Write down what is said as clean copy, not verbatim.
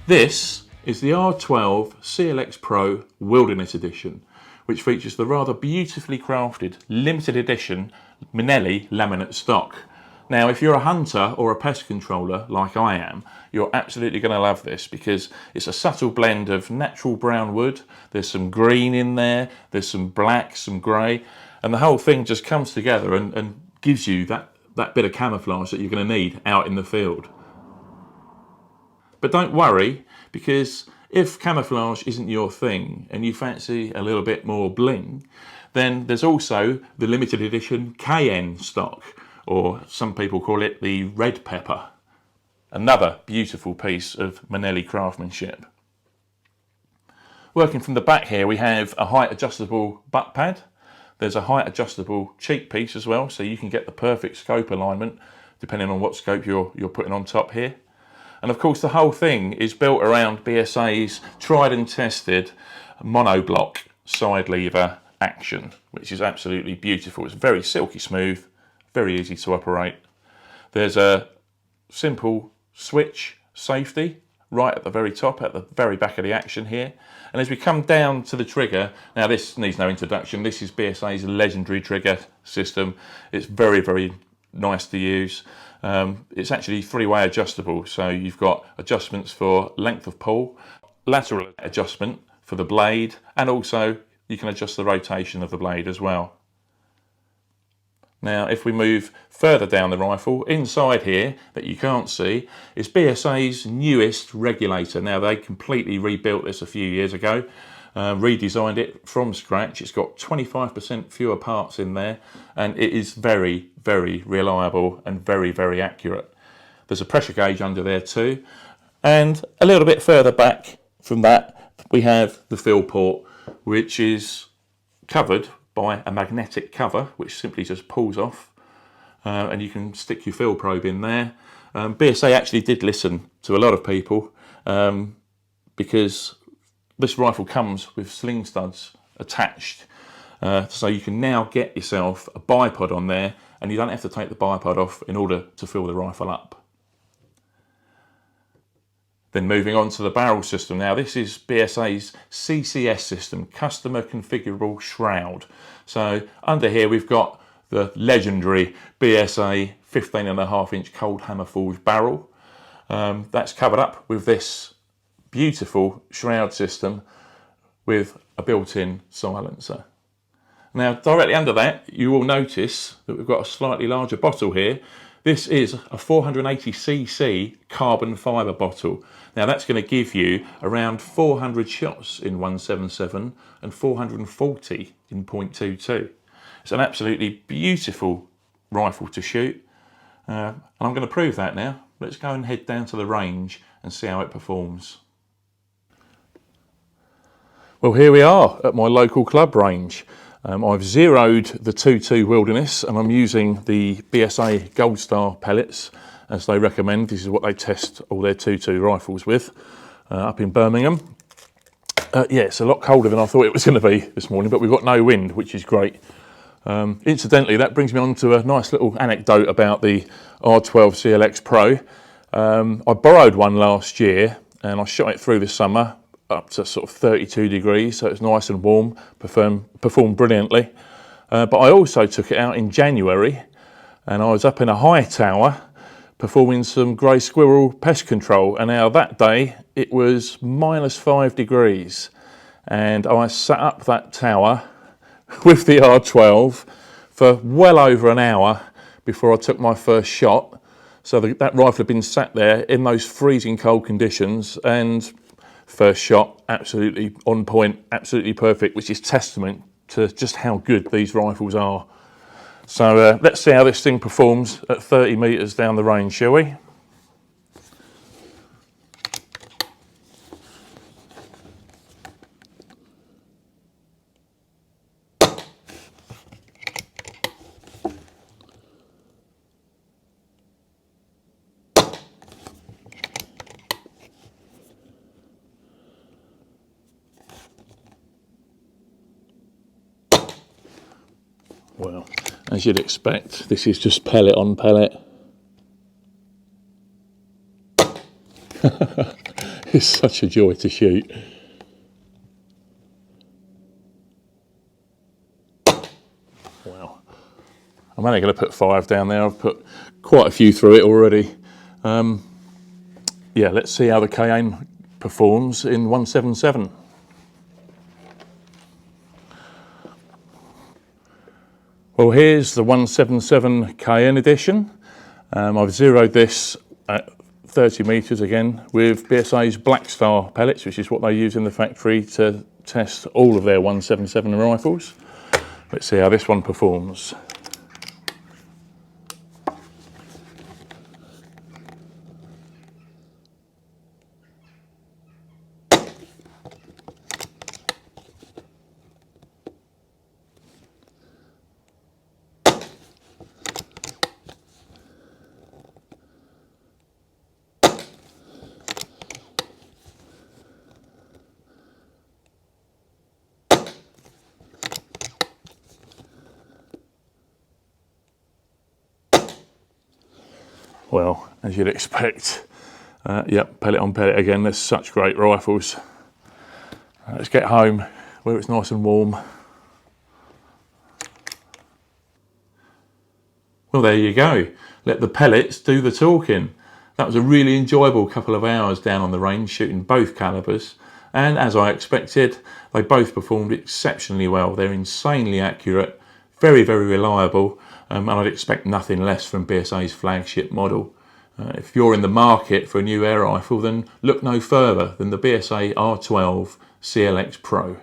This is the R12 CLX Pro Wilderness Edition, which features the rather beautifully crafted limited edition Minelli laminate stock. Now, if you're a hunter or a pest controller like I am, you're absolutely going to love this because it's a subtle blend of natural brown wood, there's some green in there, there's some black, some grey, and the whole thing just comes together and gives you that bit of camouflage that you're going to need out in the field. But don't worry, because if camouflage isn't your thing and you fancy a little bit more bling, then there's also the limited edition Cayenne stock, or some people call it the red pepper. Another beautiful piece of Minelli craftsmanship. Working from the back here, we have a height adjustable butt pad. There's a height adjustable cheek piece as well, so you can get the perfect scope alignment depending on what scope you're putting on top here. And of course the whole thing is built around BSA's tried and tested monoblock side lever action, which is absolutely beautiful. It's very silky smooth, very easy to operate. There's a simple switch safety right at the very top, at the very back of the action here. And as we come down to the trigger, now this needs no introduction, this is BSA's legendary trigger system. It's very, very nice to use. It's actually three-way adjustable, so you've got adjustments for length of pull, lateral adjustment for the blade, and also you can adjust the rotation of the blade as well. Now if we move further down the rifle, inside here that you can't see is BSA's newest regulator. Now they completely rebuilt this a few years ago, redesigned it from scratch. It's got 25% fewer parts in there, and it is very, very reliable and very, very accurate. There's a pressure gauge under there too, and a little bit further back from that we have the fill port, which is covered by a magnetic cover which simply just pulls off, and you can stick your fill probe in there. BSA actually did listen to a lot of people, because this rifle comes with sling studs attached, so you can now get yourself a bipod on there and you don't have to take the bipod off in order to fill the rifle up. Then moving on to the barrel system. Now this is BSA's CCS system, Customer Configurable Shroud. So under here we've got the legendary BSA 15.5-inch cold hammer forged barrel. That's covered up with this beautiful shroud system with a built-in silencer. Now directly under that you will notice that we've got a slightly larger bottle here. This is a 480cc carbon fibre bottle. Now that's going to give you around 400 shots in 177 and 440 in .22. It's an absolutely beautiful rifle to shoot, and I'm going to prove that now. Let's go and head down to the range and see how it performs. Well, here we are at my local club range. I've zeroed the 2.2 Wilderness and I'm using the BSA Gold Star pellets as they recommend. This is what they test all their 2.2 rifles with up in Birmingham. Yeah, it's a lot colder than I thought it was going to be this morning, but we've got no wind, which is great. Incidentally, that brings me on to a nice little anecdote about the R12 CLX Pro. I borrowed one last year and I shot it through this summer up to sort of 32 degrees, so it's nice and warm, performed brilliantly. But I also took it out in January and I was up in a high tower performing some grey squirrel pest control, and now that day it was -5 degrees and I sat up that tower with the R12 for well over an hour before I took my first shot. So that rifle had been sat there in those freezing cold conditions, and first shot absolutely on point, absolutely perfect, which is testament to just how good these rifles are. So let's see how this thing performs at 30 metres down the range, shall we? Well, as you'd expect, this is just pellet on pellet. It's such a joy to shoot. Wow. I'm only going to put 5 down there. I've put quite a few through it already. Yeah, let's see how the Cayenne performs in 177. Well, here's the 177 Cayenne edition. I've zeroed this at 30 metres again with BSA's Black Star pellets, which is what they use in the factory to test all of their 177 rifles. Let's see how this one performs. Well, as you'd expect, yep, pellet on pellet again. There's such great rifles. Let's get home where it's nice and warm. Well, there you go. Let the pellets do the talking. That was a really enjoyable couple of hours down on the range shooting both calibres. And as I expected, they both performed exceptionally well. They're insanely accurate, very, very reliable. And I'd expect nothing less from BSA's flagship model. If you're in the market for a new air rifle, then look no further than the BSA R12 CLX Pro.